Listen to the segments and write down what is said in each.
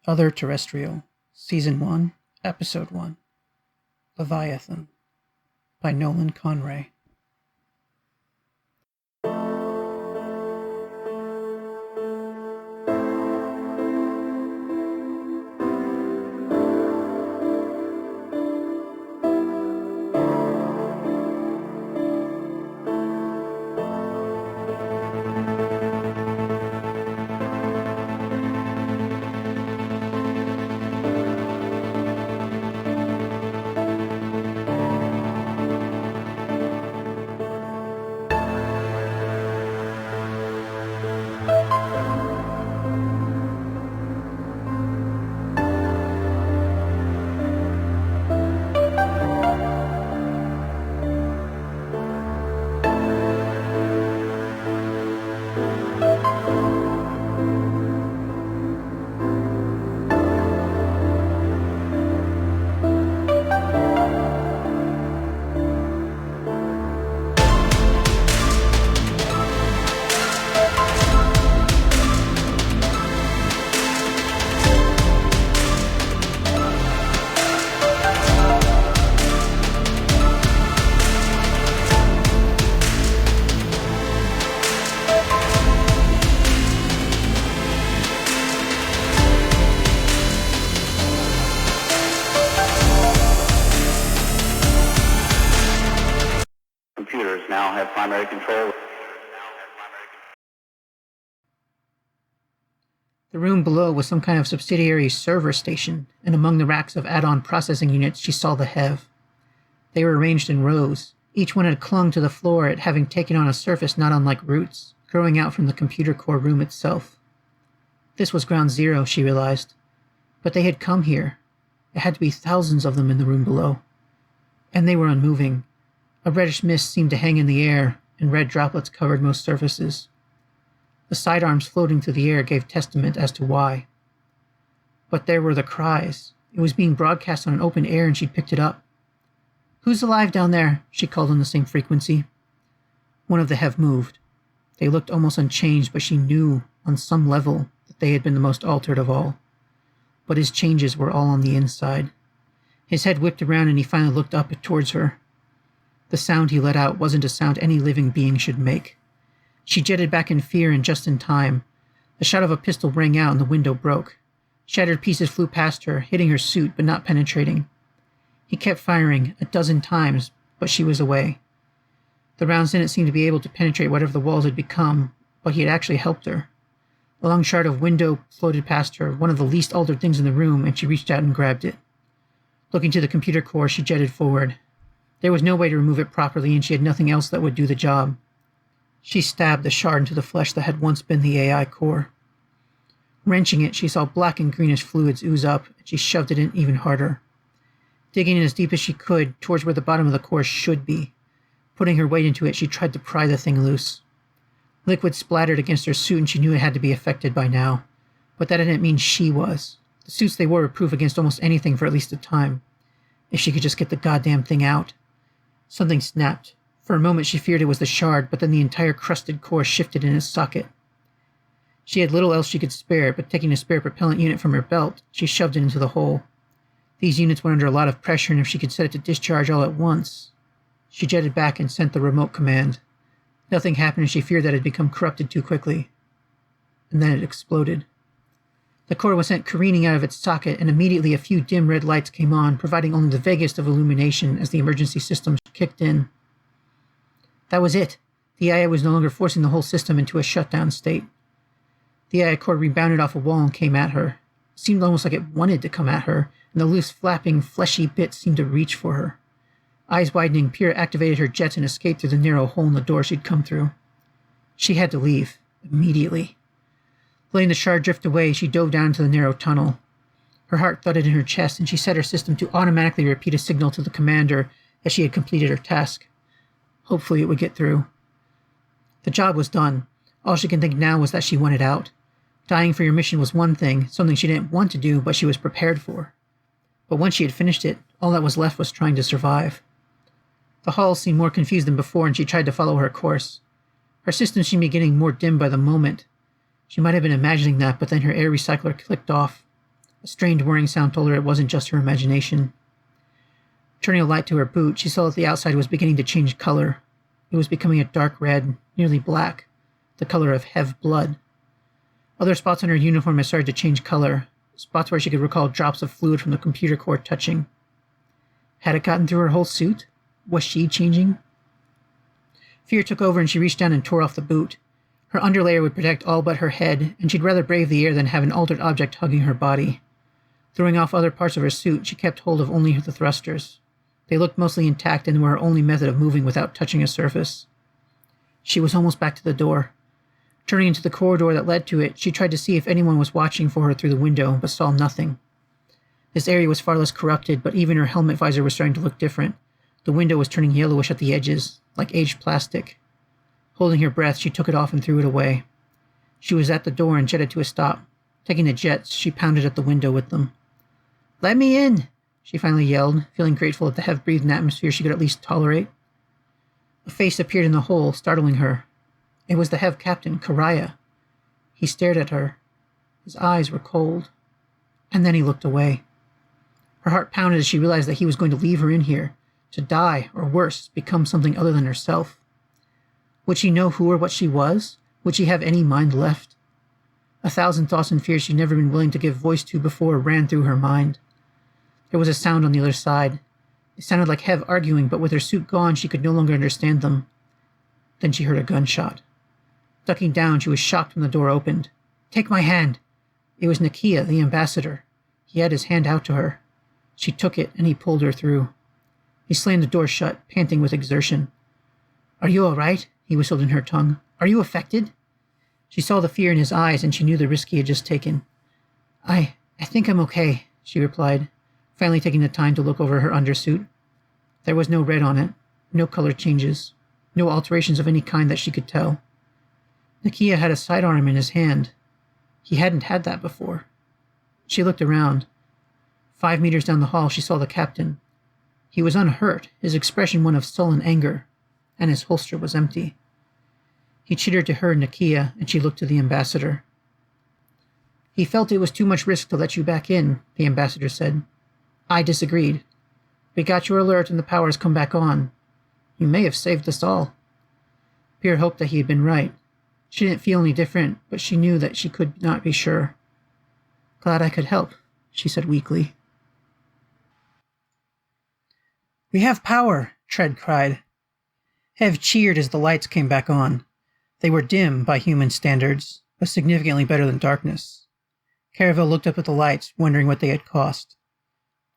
Other-Terrestrial, Season 1, Episode 1, Leviathan, by Nolan Conray. Computers now have primary control. The room below was some kind of subsidiary server station, and among the racks of add-on processing units she saw the HEV. They were arranged in rows. Each one had clung to the floor, it having taken on a surface not unlike roots, growing out from the computer core room itself. This was ground zero, she realized. But they had come here. There had to be thousands of them in the room below. And they were unmoving. A reddish mist seemed to hang in the air, and red droplets covered most surfaces. The sidearms floating through the air gave testament as to why. But there were the cries. It was being broadcast on an open air, and she'd picked it up. "Who's alive down there?" she called on the same frequency. One of the HEV moved. They looked almost unchanged, but she knew, on some level, that they had been the most altered of all. But his changes were all on the inside. His head whipped around, and he finally looked up towards her. The sound he let out wasn't a sound any living being should make. She jetted back in fear, and just in time. The shot of a pistol rang out and the window broke. Shattered pieces flew past her, hitting her suit but not penetrating. He kept firing 12 times, but she was away. The rounds didn't seem to be able to penetrate whatever the walls had become, but he had actually helped her. A long shard of window floated past her, one of the least altered things in the room, and she reached out and grabbed it. Looking to the computer core, she jetted forward. There was no way to remove it properly, and she had nothing else that would do the job. She stabbed the shard into the flesh that had once been the AI core. Wrenching it, she saw black and greenish fluids ooze up, and she shoved it in even harder. Digging in as deep as she could, towards where the bottom of the core should be. Putting her weight into it, she tried to pry the thing loose. Liquid splattered against her suit, and she knew it had to be affected by now. But that didn't mean she was. The suits they wore were proof against almost anything for at least a time. If she could just get the goddamn thing out. Something snapped. For a moment she feared it was the shard, but then the entire crusted core shifted in its socket. She had little else she could spare, but taking a spare propellant unit from her belt, she shoved it into the hole. These units were under a lot of pressure, and if she could set it to discharge all at once... She jetted back and sent the remote command. Nothing happened, and she feared that it had become corrupted too quickly. And then it exploded. The core was sent careening out of its socket, and immediately a few dim red lights came on, providing only the vaguest of illumination as the emergency systems kicked in. That was it. The AI was no longer forcing the whole system into a shutdown state. The AI core rebounded off a wall and came at her. It seemed almost like it wanted to come at her, and the loose, flapping, fleshy bits seemed to reach for her. Eyes widening, Pyrrha activated her jets and escaped through the narrow hole in the door she'd come through. She had to leave. Immediately. Letting the shard drift away, she dove down into the narrow tunnel. Her heart thudded in her chest, and she set her system to automatically repeat a signal to the commander that she had completed her task. Hopefully it would get through. The job was done. All she could think now was that she wanted out. Dying for your mission was one thing, something she didn't want to do, but she was prepared for. But once she had finished it, all that was left was trying to survive. The hall seemed more confused than before, and she tried to follow her course. Her system seemed to be getting more dim by the moment. She might have been imagining that, but then her air recycler clicked off. A strained whirring sound told her it wasn't just her imagination. Turning a light to her boot, she saw that the outside was beginning to change color. It was becoming a dark red, nearly black, the color of Hev blood. Other spots on her uniform had started to change color, spots where she could recall drops of fluid from the computer core touching. Had it gotten through her whole suit? Was she changing? Fear took over and she reached down and tore off the boot. Her underlayer would protect all but her head, and she'd rather brave the air than have an altered object hugging her body. Throwing off other parts of her suit, she kept hold of only the thrusters. They looked mostly intact and were her only method of moving without touching a surface. She was almost back to the door. Turning into the corridor that led to it, she tried to see if anyone was watching for her through the window, but saw nothing. This area was far less corrupted, but even her helmet visor was starting to look different. The window was turning yellowish at the edges, like aged plastic. Holding her breath, she took it off and threw it away. She was at the door and jetted to a stop. Taking the jets, she pounded at the window with them. "Let me in!" she finally yelled, feeling grateful at the half-breathed atmosphere she could at least tolerate. A face appeared in the hole, startling her. It was the Hev captain, Karaya. He stared at her. His eyes were cold. And then he looked away. Her heart pounded as she realized that he was going to leave her in here, to die, or worse, become something other than herself. Would she know who or what she was? Would she have any mind left? 1,000 thoughts and fears she'd never been willing to give voice to before ran through her mind. There was a sound on the other side. It sounded like Hev arguing, but with her suit gone, she could no longer understand them. Then she heard a gunshot. Ducking down, she was shocked when the door opened. "Take my hand!" It was Nakia, the ambassador. He had his hand out to her. She took it, and he pulled her through. He slammed the door shut, panting with exertion. "Are you all right?" he whistled in her tongue. "Are you affected?" She saw the fear in his eyes, and she knew the risk he had just taken. I think I'm okay," she replied, finally taking the time to look over her undersuit. There was no red on it, no color changes, no alterations of any kind that she could tell. Nakia had a sidearm in his hand. He hadn't had that before. She looked around. 5 meters down the hall, she saw the captain. He was unhurt, his expression one of sullen anger, and his holster was empty. He chittered to her, Nakia, and she looked to the ambassador. "He felt it was too much risk to let you back in," the ambassador said. "I disagreed. We got your alert and the power has come back on. You may have saved us all." Pierre hoped that he had been right. She didn't feel any different, but she knew that she could not be sure. "Glad I could help," she said weakly. "We have power," Tread cried. Hev cheered as the lights came back on. They were dim by human standards, but significantly better than darkness. Caravel looked up at the lights, wondering what they had cost.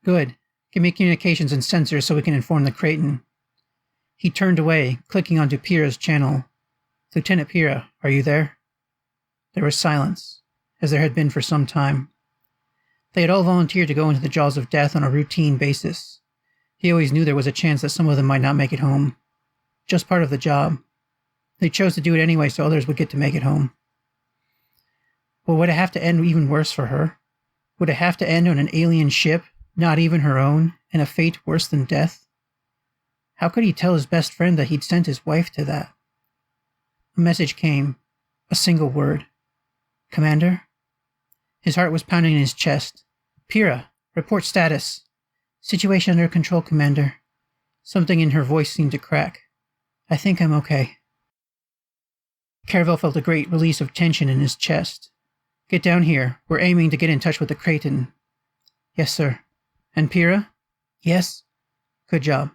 "Good. Give me communications and sensors so we can inform the Kraton." He turned away, clicking onto Pyrrha's channel. "Lieutenant Pyrrha, are you there?" There was silence, as there had been for some time. They had all volunteered to go into the jaws of death on a routine basis. He always knew there was a chance that some of them might not make it home. Just part of the job. They chose to do it anyway so others would get to make it home. Well, would it have to end even worse for her? Would it have to end on an alien ship, not even her own, and a fate worse than death? How could he tell his best friend that he'd sent his wife to that? A message came. A single word. "Commander?" His heart was pounding in his chest. "Pyrrha, report status." "Situation under control, Commander." Something in her voice seemed to crack. "I think I'm okay." Caravel felt a great release of tension in his chest. "Get down here. We're aiming to get in touch with the Kraton." "Yes, sir." "And Pyrrha?" "Yes." "Good job."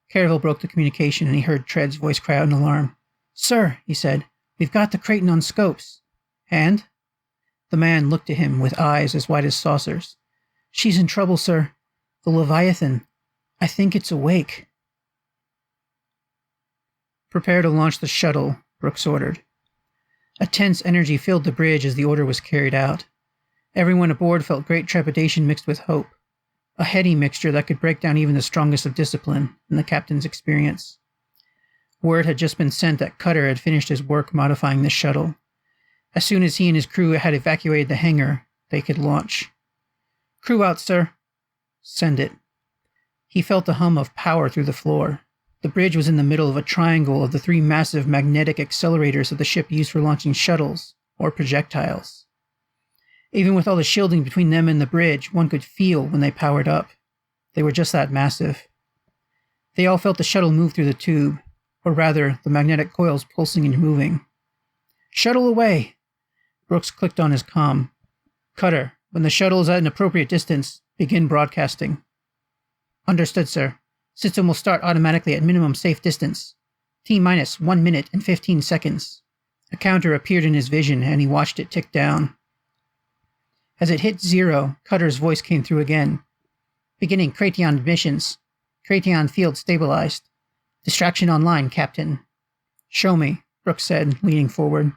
Caravel broke the communication and he heard Tread's voice cry out in alarm. "Sir," he said, "we've got the Kraton on scopes." "And?" The man looked at him with eyes as wide as saucers. "She's in trouble, sir. The Leviathan. I think it's awake." "Prepare to launch the shuttle," Brooks ordered. A tense energy filled the bridge as the order was carried out. Everyone aboard felt great trepidation mixed with hope, a heady mixture that could break down even the strongest of discipline, in the captain's experience. Word had just been sent that Cutter had finished his work modifying the shuttle. As soon as he and his crew had evacuated the hangar, they could launch. "Crew out, sir." "Send it." He felt the hum of power through the floor. The bridge was in the middle of a triangle of the 3 massive magnetic accelerators that the ship used for launching shuttles or projectiles. Even with all the shielding between them and the bridge, one could feel when they powered up. They were just that massive. They all felt the shuttle move through the tube, or rather, the magnetic coils pulsing and moving. "Shuttle away!" Brooks clicked on his comm. "Cutter, when the shuttle is at an appropriate distance, begin broadcasting." "Understood, sir. System will start automatically at minimum safe distance. T-minus 1 minute and 15 seconds. A counter appeared in his vision, and he watched it tick down. As it hit 0, Cutter's voice came through again. "Beginning Cration missions. Cration field stabilized. Distraction online, Captain." "Show me," Brooks said, leaning forward.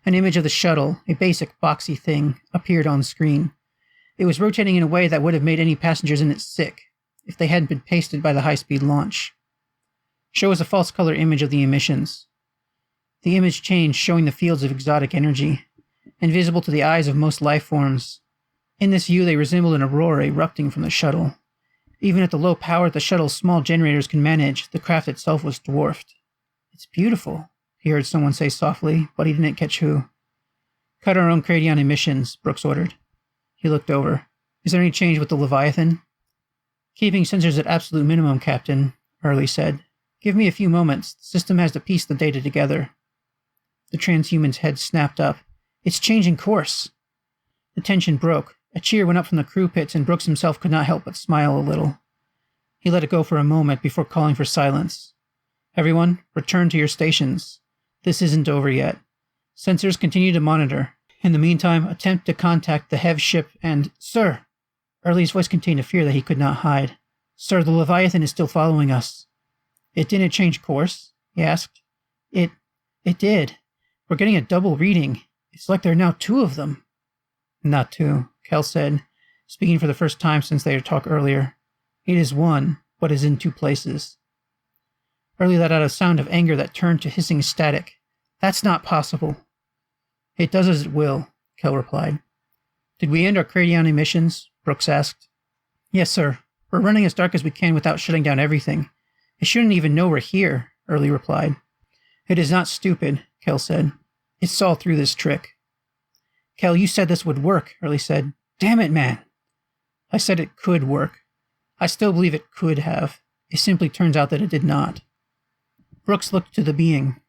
An image of the shuttle, a basic boxy thing, appeared on screen. It was rotating in a way that would have made any passengers in it sick, if they hadn't been pasted by the high-speed launch. "Show us a false color image of the emissions." The image changed, showing the fields of exotic energy, invisible to the eyes of most life forms. In this view, they resembled an aurora erupting from the shuttle. Even at the low power the shuttle's small generators can manage, the craft itself was dwarfed. "It's beautiful," he heard someone say softly, but he didn't catch who. "Cut our own Cration emissions," Brooks ordered. He looked over. "Is there any change with the Leviathan?" "Keeping sensors at absolute minimum, Captain," Early said. "Give me a few moments. The system has to piece the data together." The transhuman's head snapped up. "It's changing course." The tension broke. A cheer went up from the crew pits, and Brooks himself could not help but smile a little. He let it go for a moment before calling for silence. "Everyone, return to your stations. This isn't over yet. Sensors continue to monitor. In the meantime, attempt to contact the HEV ship and—" "Sir!" Early's voice contained a fear that he could not hide. "Sir, the Leviathan is still following us." "It didn't change course?" he asked. It did. We're getting a double reading. It's like there are now 2 of them." "Not 2, Kel said, speaking for the first time since they had talked earlier. "It is 1, but is in 2 places." Early let out a sound of anger that turned to hissing static. "That's not possible." "It does as it will," Kel replied. "Did we end our Cration emissions?" Brooks asked. "Yes, sir. We're running as dark as we can without shutting down everything. It shouldn't even know we're here," Early replied. "It is not stupid," Kel said. "It saw through this trick." "Kel, you said this would work," Early said. "Damn it, man." "I said it could work. I still believe it could have. It simply turns out that it did not." Brooks looked to the being.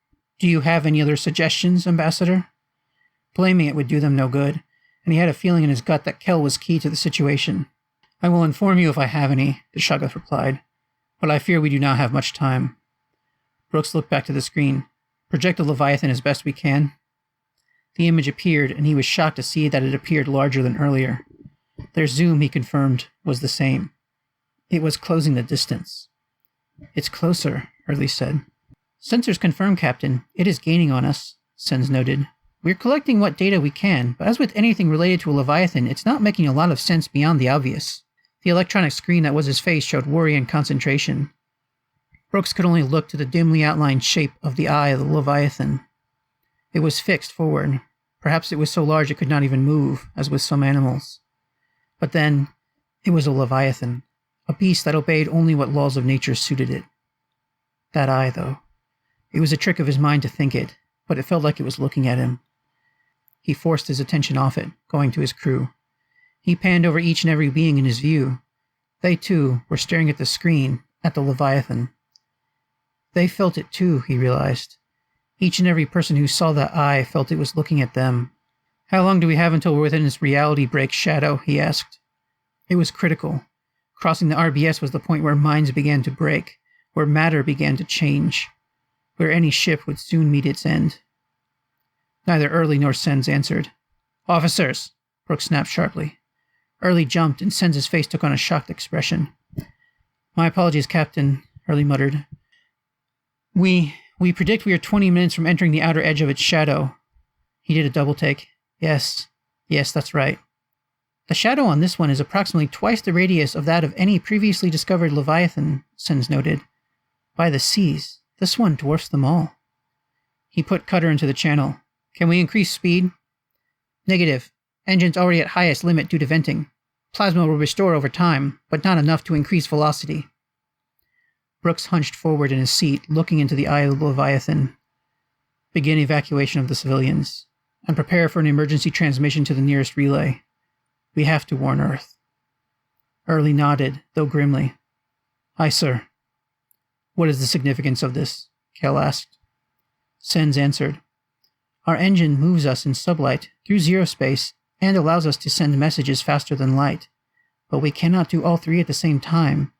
"Do you have any other suggestions, Ambassador?" Blaming it would do them no good, and he had a feeling in his gut that Kel was key to the situation. "I will inform you if I have any," the Shoggoth replied, "but I fear we do not have much time." Brooks looked back to the screen. "Project the Leviathan as best we can." The image appeared, and he was shocked to see that it appeared larger than earlier. Their zoom, he confirmed, was the same. It was closing the distance. "It's closer," Early said. "Sensors confirm, Captain. It is gaining on us," Sens noted. "We're collecting what data we can, but as with anything related to a Leviathan, it's not making a lot of sense beyond the obvious." The electronic screen that was his face showed worry and concentration. Brooks could only look to the dimly outlined shape of the eye of the Leviathan. It was fixed forward. Perhaps it was so large it could not even move, as with some animals. But then, it was a Leviathan, a beast that obeyed only what laws of nature suited it. That eye, though. It was a trick of his mind to think it, but it felt like it was looking at him. He forced his attention off it, going to his crew. He panned over each and every being in his view. They, too, were staring at the screen, at the Leviathan. They felt it, too, he realized. Each and every person who saw that eye felt it was looking at them. "How long do we have until we're within this reality break, Shadow?" he asked. It was critical. Crossing the RBS was the point where minds began to break, where matter began to change, where any ship would soon meet its end. Neither Early nor Sens answered. "Officers!" Brooks snapped sharply. Early jumped, and Sens' face took on a shocked expression. "My apologies, Captain," Early muttered. We predict we are 20 minutes from entering the outer edge of its shadow." He did a double take. Yes, that's right. "The shadow on this one is approximately twice the radius of that of any previously discovered Leviathan," Sens noted. "By the seas, this one dwarfs them all." He put Cutter into the channel. "Can we increase speed?" "Negative. Engines already at highest limit due to venting. Plasma will restore over time, but not enough to increase velocity." Brooks hunched forward in his seat, looking into the eye of the Leviathan. Begin evacuation of the civilians, and prepare for an emergency transmission to the nearest relay. We have to warn Earth. Early nodded, though grimly. Aye, sir. What is the significance of this? Kel asked. Sens answered. Our engine moves us in sublight through zero space and allows us to send messages faster than light, but we cannot do all three at the same time,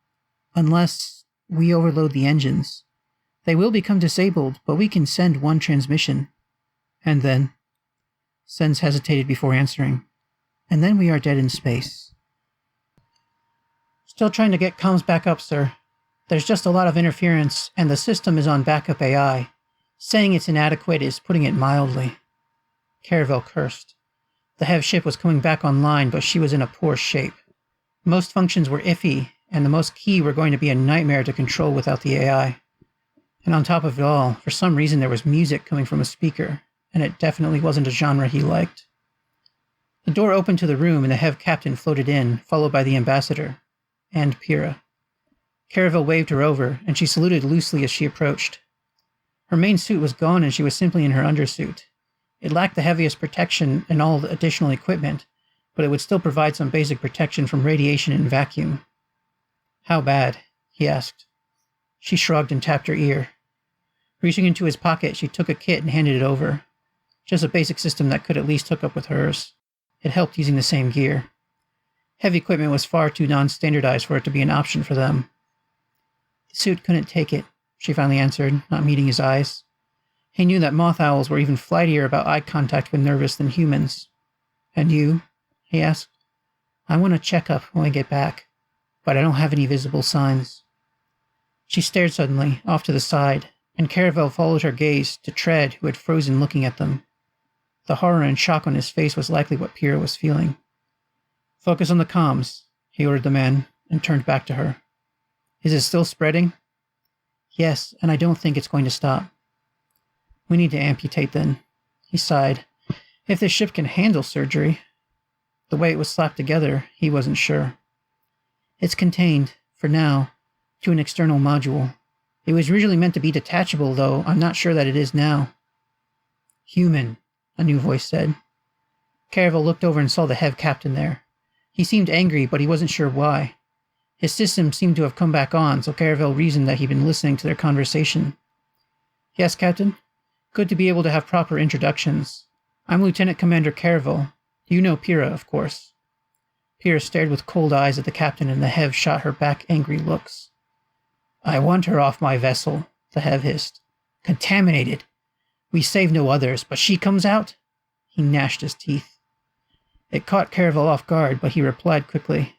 unless we overload the engines. They will become disabled, but we can send one transmission. And then? Sens hesitated before answering. And then we are dead in space. Still trying to get comms back up, sir. There's just a lot of interference, and the system is on backup AI. Saying it's inadequate is putting it mildly. Caravel cursed. The Hev ship was coming back online, but she was in a poor shape. Most functions were iffy, and the most key were going to be a nightmare to control without the AI. And on top of it all, for some reason there was music coming from a speaker, and it definitely wasn't a genre he liked. The door opened to the room and the Hev captain floated in, followed by the ambassador, and Pyrrha. Caravel waved her over, and she saluted loosely as she approached. Her main suit was gone and she was simply in her undersuit. It lacked the heaviest protection and all the additional equipment, but it would still provide some basic protection from radiation and vacuum. How bad? He asked. She shrugged and tapped her ear. Reaching into his pocket, she took a kit and handed it over. Just a basic system that could at least hook up with hers. It helped using the same gear. Heavy equipment was far too non-standardized for it to be an option for them. The suit couldn't take it, she finally answered, not meeting his eyes. He knew that moth owls were even flightier about eye contact when nervous than humans. And you? He asked. I want a checkup when we get back, but I don't have any visible signs. She stared suddenly, off to the side, and Caravel followed her gaze to Tread, who had frozen looking at them. The horror and shock on his face was likely what Pyrrha was feeling. Focus on the comms, he ordered the man, and turned back to her. Is it still spreading? Yes, and I don't think it's going to stop. We need to amputate then, he sighed. If this ship can handle surgery. The way it was slapped together, he wasn't sure. It's contained, for now, to an external module. It was originally meant to be detachable, though I'm not sure that it is now. Human, a new voice said. Caravel looked over and saw the Hev captain there. He seemed angry, but he wasn't sure why. His system seemed to have come back on, so Caravel reasoned that he'd been listening to their conversation. Yes, Captain? Good to be able to have proper introductions. I'm Lieutenant Commander Caravel. You know Pyrrha, of course. Pyrrha stared with cold eyes at the captain, and the Hev shot her back angry looks. I want her off my vessel, the Hev hissed. Contaminated. We save no others, but she comes out? He gnashed his teeth. It caught Caravel off guard, but he replied quickly.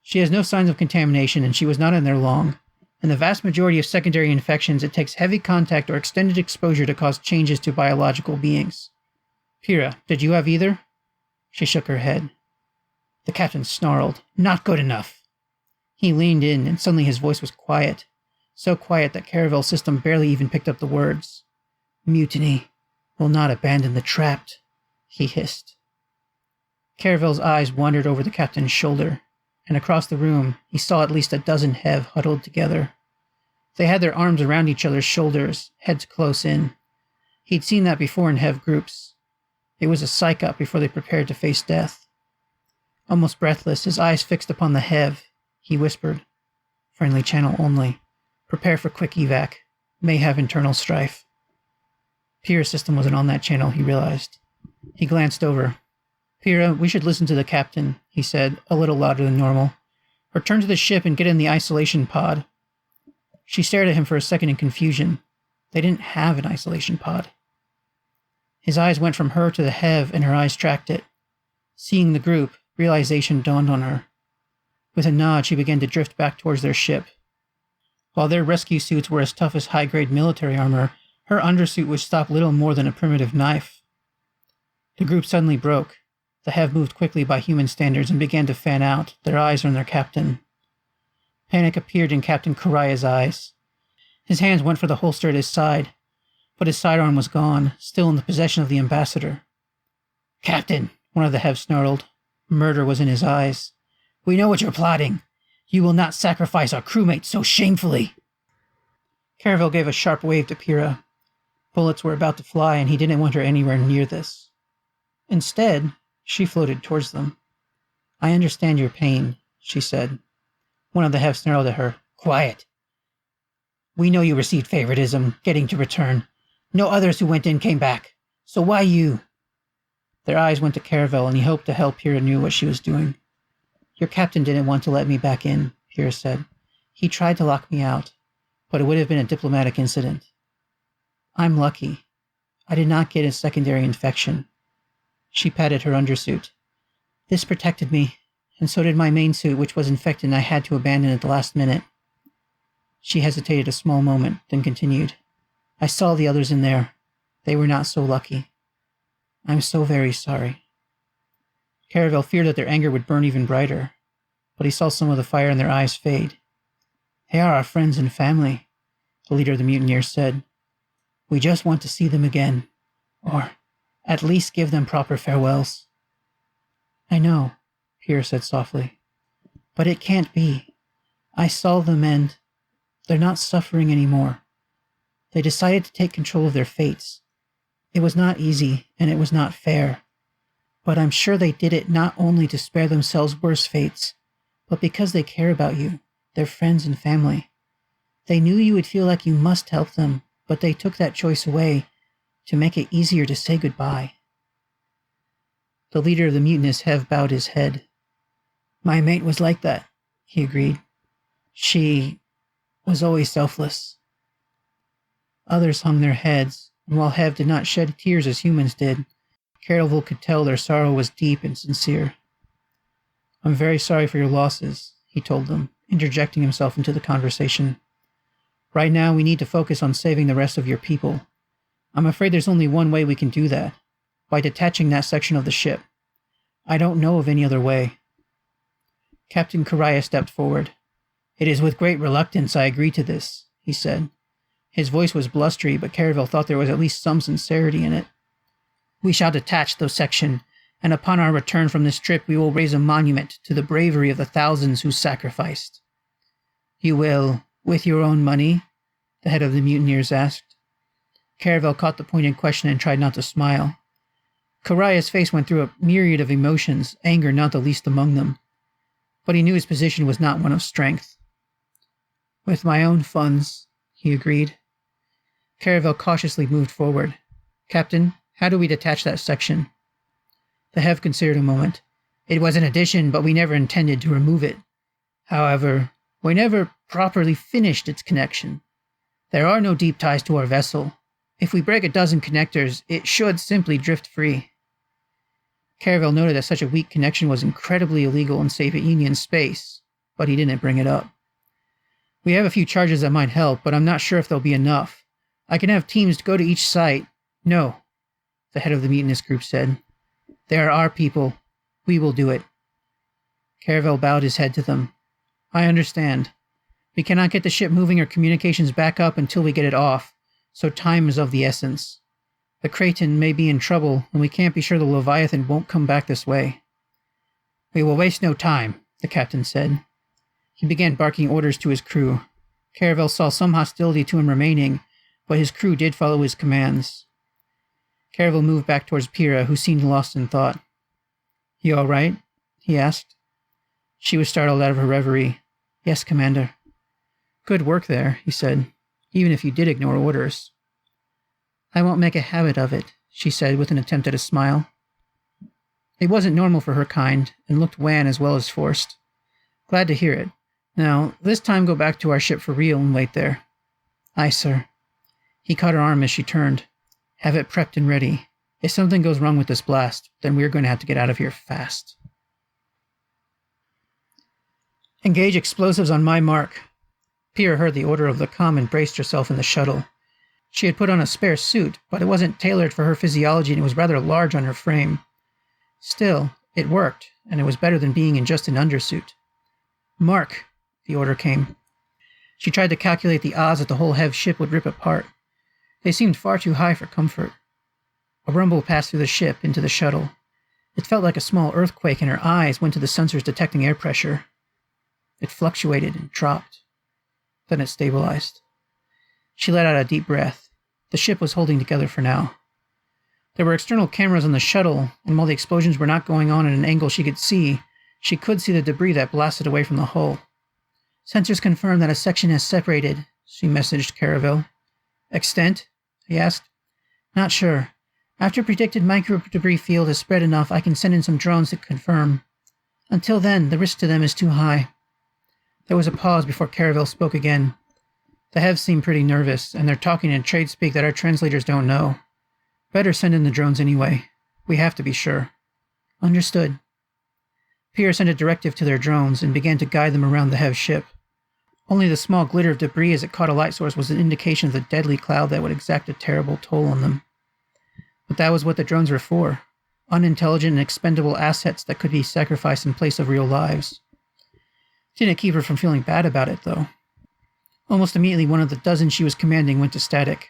She has no signs of contamination, and she was not in there long. In the vast majority of secondary infections, it takes heavy contact or extended exposure to cause changes to biological beings. Pyrrha, did you have either? She shook her head. The captain snarled. Not good enough. He leaned in, and suddenly his voice was quiet. So quiet that Caravel's system barely even picked up the words. Mutiny. Will not abandon the trapped, he hissed. Caravel's eyes wandered over the captain's shoulder, and across the room he saw at least a dozen Hev huddled together. They had their arms around each other's shoulders, heads close in. He'd seen that before in Hev groups. It was a psych-up before they prepared to face death. Almost breathless, his eyes fixed upon the Hev, he whispered. Friendly channel only. Prepare for quick evac. May have internal strife. Pyrrha's system wasn't on that channel, he realized. He glanced over. Pyrrha, we should listen to the captain, he said, a little louder than normal. Return to the ship and get in the isolation pod. She stared at him for a second in confusion. They didn't have an isolation pod. His eyes went from her to the Hev, and her eyes tracked it. Seeing the group, realization dawned on her. With a nod, she began to drift back towards their ship. While their rescue suits were as tough as high-grade military armor, her undersuit would stop little more than a primitive knife. The group suddenly broke. The Hev moved quickly by human standards and began to fan out, their eyes on their captain. Panic appeared in Captain Karaya's eyes. His hands went for the holster at his side, but his sidearm was gone, still in the possession of the ambassador. Captain, one of the Hev snarled. Murder was in his eyes. We know what you're plotting. You will not sacrifice our crewmate so shamefully. Caravel gave a sharp wave to Pyrrha. Bullets were about to fly, and he didn't want her anywhere near this. Instead, she floated towards them. I understand your pain, she said. One of the Hev snarled at her. Quiet. We know you received favoritism, getting to return. No others who went in came back. So why you? Their eyes went to Caravel, and he hoped to help Pyrrha knew what she was doing. Your captain didn't want to let me back in, Pyrrha said. He tried to lock me out, but it would have been a diplomatic incident. I'm lucky. I did not get a secondary infection. She patted her undersuit. This protected me, and so did my main suit, which was infected and I had to abandon at the last minute. She hesitated a small moment, then continued. I saw the others in there. They were not so lucky. I'm so very sorry. Caravel feared that their anger would burn even brighter, but he saw some of the fire in their eyes fade. They are our friends and family, the leader of the mutineers said. We just want to see them again, or at least give them proper farewells. I know, Pyrrha said softly, but it can't be. I saw them and they're not suffering anymore. They decided to take control of their fates. It was not easy, and it was not fair. But I'm sure they did it not only to spare themselves worse fates, but because they care about you, their friends and family. They knew you would feel like you must help them, but they took that choice away to make it easier to say goodbye. The leader of the mutinous Hev bowed his head. My mate was like that, he agreed. She was always selfless. Others hung their heads, and while Hev did not shed tears as humans did, Caravel could tell their sorrow was deep and sincere. I'm very sorry for your losses, he told them, interjecting himself into the conversation. Right now we need to focus on saving the rest of your people. I'm afraid there's only one way we can do that, by detaching that section of the ship. I don't know of any other way. Captain Correa stepped forward. It is with great reluctance I agree to this, he said. His voice was blustery, but Caravel thought there was at least some sincerity in it. We shall detach the section, and upon our return from this trip we will raise a monument to the bravery of the thousands who sacrificed. You will, with your own money? The head of the mutineers asked. Caravel caught the pointed question and tried not to smile. Correa's face went through a myriad of emotions, anger not the least among them. But he knew his position was not one of strength. With my own funds, he agreed. Caravel cautiously moved forward. Captain, how do we detach that section? The Hev considered a moment. It was an addition, but we never intended to remove it. However, we never properly finished its connection. There are no deep ties to our vessel. If we break a dozen connectors, it should simply drift free. Caravel noted that such a weak connection was incredibly illegal in Soviet Union space, but he didn't bring it up. We have a few charges that might help, but I'm not sure if they'll be enough. I can have teams go to each site. No, the head of the mutinous group said. There are our people. We will do it. Caravel bowed his head to them. I understand. We cannot get the ship moving or communications back up until we get it off, so time is of the essence. The Kraton may be in trouble, and we can't be sure the Leviathan won't come back this way. We will waste no time, the captain said. He began barking orders to his crew. Caravel saw some hostility to him remaining, but his crew did follow his commands. Caravel moved back towards Pyrrha, who seemed lost in thought. You all right? He asked. She was startled out of her reverie. Yes, Commander. Good work there, he said, even if you did ignore orders. I won't make a habit of it, she said with an attempt at a smile. It wasn't normal for her kind, and looked wan as well as forced. Glad to hear it. Now, this time go back to our ship for real and wait there. Aye, sir. He caught her arm as she turned. Have it prepped and ready. If something goes wrong with this blast, then we're going to have to get out of here fast. Engage explosives on my mark. Pyrrha heard the order of the comm and braced herself in the shuttle. She had put on a spare suit, but it wasn't tailored for her physiology and it was rather large on her frame. Still, it worked, and it was better than being in just an undersuit. Mark, the order came. She tried to calculate the odds that the whole Hev ship would rip apart. They seemed far too high for comfort. A rumble passed through the ship into the shuttle. It felt like a small earthquake, and her eyes went to the sensors detecting air pressure. It fluctuated and dropped. Then it stabilized. She let out a deep breath. The ship was holding together for now. There were external cameras on the shuttle, and while the explosions were not going on at an angle she could see the debris that blasted away from the hull. Sensors confirm that a section has separated, she messaged Caravel. Extent? He asked. Not sure. After predicted micro-debris field has spread enough, I can send in some drones to confirm. Until then, the risk to them is too high. There was a pause before Caravel spoke again. The Hevs seem pretty nervous, and they're talking in trade speak that our translators don't know. Better send in the drones anyway. We have to be sure. Understood. Pierre sent a directive to their drones and began to guide them around the Hev ship. Only the small glitter of debris as it caught a light source was an indication of the deadly cloud that would exact a terrible toll on them. But that was what the drones were for. Unintelligent and expendable assets that could be sacrificed in place of real lives. Didn't keep her from feeling bad about it, though. Almost immediately, one of the dozen she was commanding went to static.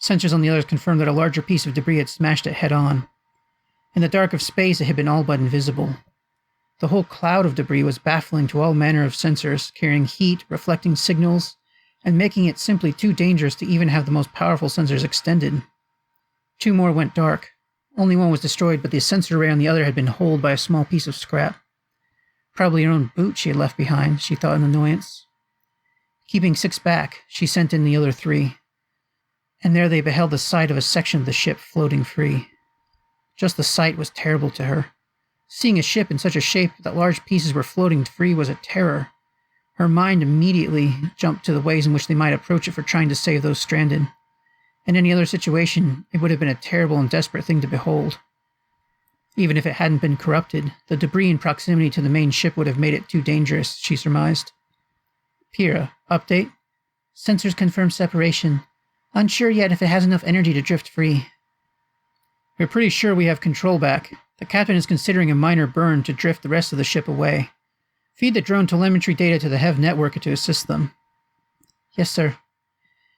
Sensors on the others confirmed that a larger piece of debris had smashed it head-on. In the dark of space, it had been all but invisible. The whole cloud of debris was baffling to all manner of sensors, carrying heat, reflecting signals, and making it simply too dangerous to even have the most powerful sensors extended. 2 more went dark. Only one was destroyed, but the sensor array on the other had been holed by a small piece of scrap. Probably her own boot she had left behind, she thought in annoyance. Keeping 6 back, she sent in the other 3. And there they beheld the sight of a section of the ship floating free. Just the sight was terrible to her. Seeing a ship in such a shape that large pieces were floating free was a terror. Her mind immediately jumped to the ways in which they might approach it for trying to save those stranded. In any other situation, it would have been a terrible and desperate thing to behold. Even if it hadn't been corrupted, the debris in proximity to the main ship would have made it too dangerous, she surmised. Pyrrha, update. Sensors confirm separation. Unsure yet if it has enough energy to drift free. We're pretty sure we have control back. The captain is considering a minor burn to drift the rest of the ship away. Feed the drone telemetry data to the Hev network to assist them. Yes, sir.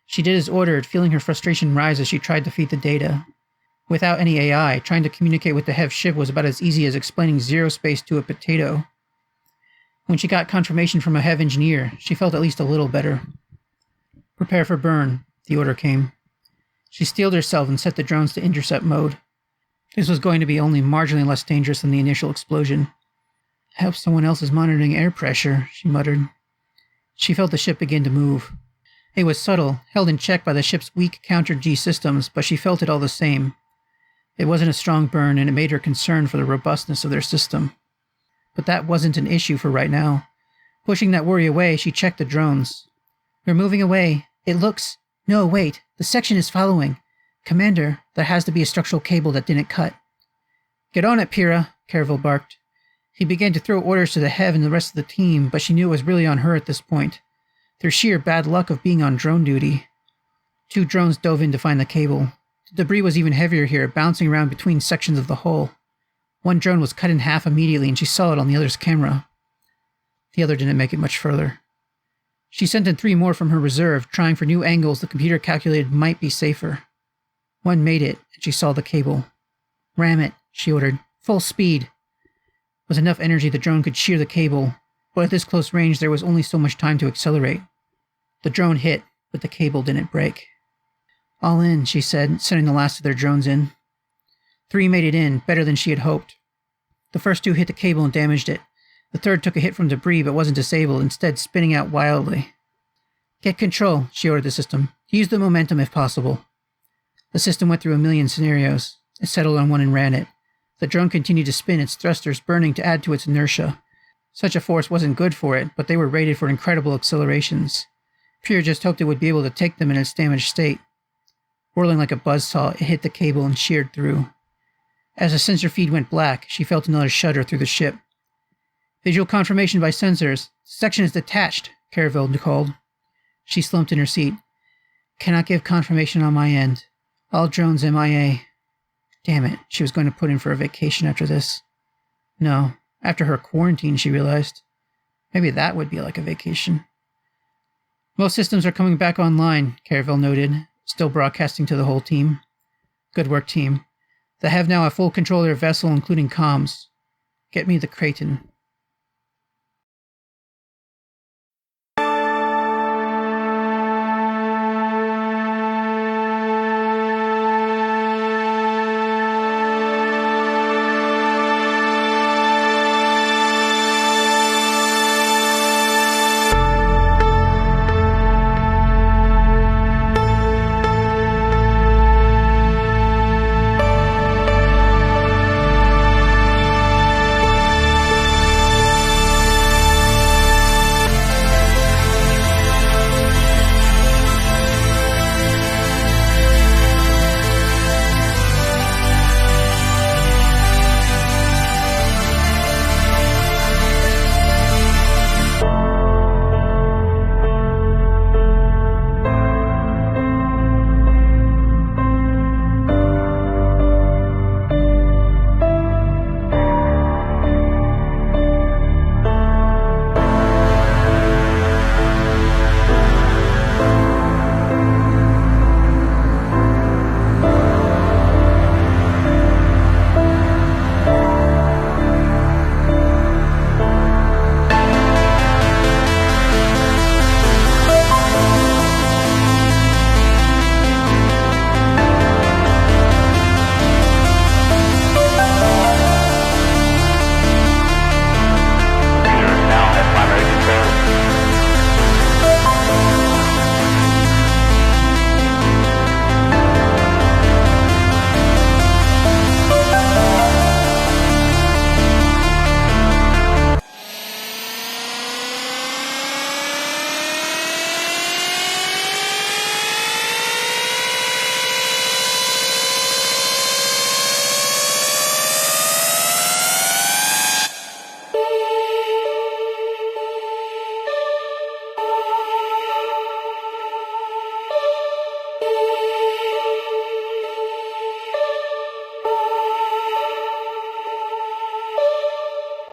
She did as ordered, feeling her frustration rise as she tried to feed the data. Without any AI, trying to communicate with the Hev ship was about as easy as explaining zero space to a potato. When she got confirmation from a Hev engineer, she felt at least a little better. Prepare for burn, the order came. She steeled herself and set the drones to intercept mode. This was going to be only marginally less dangerous than the initial explosion. I hope someone else is monitoring air pressure, she muttered. She felt the ship begin to move. It was subtle, held in check by the ship's weak counter-G systems, but she felt it all the same. It wasn't a strong burn, and it made her concerned for the robustness of their system. But that wasn't an issue for right now. Pushing that worry away, she checked the drones. We're moving away. It looks... No, wait. The section is following. Commander, there has to be a structural cable that didn't cut. Get on it, Pyrrha, Caravel barked. He began to throw orders to the Hev and the rest of the team, but she knew it was really on her at this point. Through sheer bad luck of being on drone duty. 2 drones dove in to find the cable. The debris was even heavier here, bouncing around between sections of the hull. One drone was cut in half immediately, and she saw it on the other's camera. The other didn't make it much further. She sent in 3 more from her reserve, trying for new angles the computer calculated might be safer. One made it, and she saw the cable. Ram it, she ordered. Full speed. With enough energy, the drone could shear the cable, but at this close range, there was only so much time to accelerate. The drone hit, but the cable didn't break. All in, she said, sending the last of their drones in. 3 made it in, better than she had hoped. The first 2 hit the cable and damaged it. The third took a hit from debris but wasn't disabled, instead spinning out wildly. Get control, she ordered the system. Use the momentum if possible. The system went through a million scenarios. It settled on one and ran it. The drone continued to spin, its thrusters burning to add to its inertia. Such a force wasn't good for it, but they were rated for incredible accelerations. Pierre just hoped it would be able to take them in its damaged state. Whirling like a buzzsaw, it hit the cable and sheared through. As the sensor feed went black, she felt another shudder through the ship. Visual confirmation by sensors. The section is detached, Caravel called. She slumped in her seat. Cannot give confirmation on my end. All drones MIA. Damn it, she was going to put in for a vacation after this. No, after her quarantine, she realized. Maybe that would be like a vacation. Most systems are coming back online, Caravel noted, still broadcasting to the whole team. Good work, team. They have now a full control of their vessel, including comms. Get me the Kraton.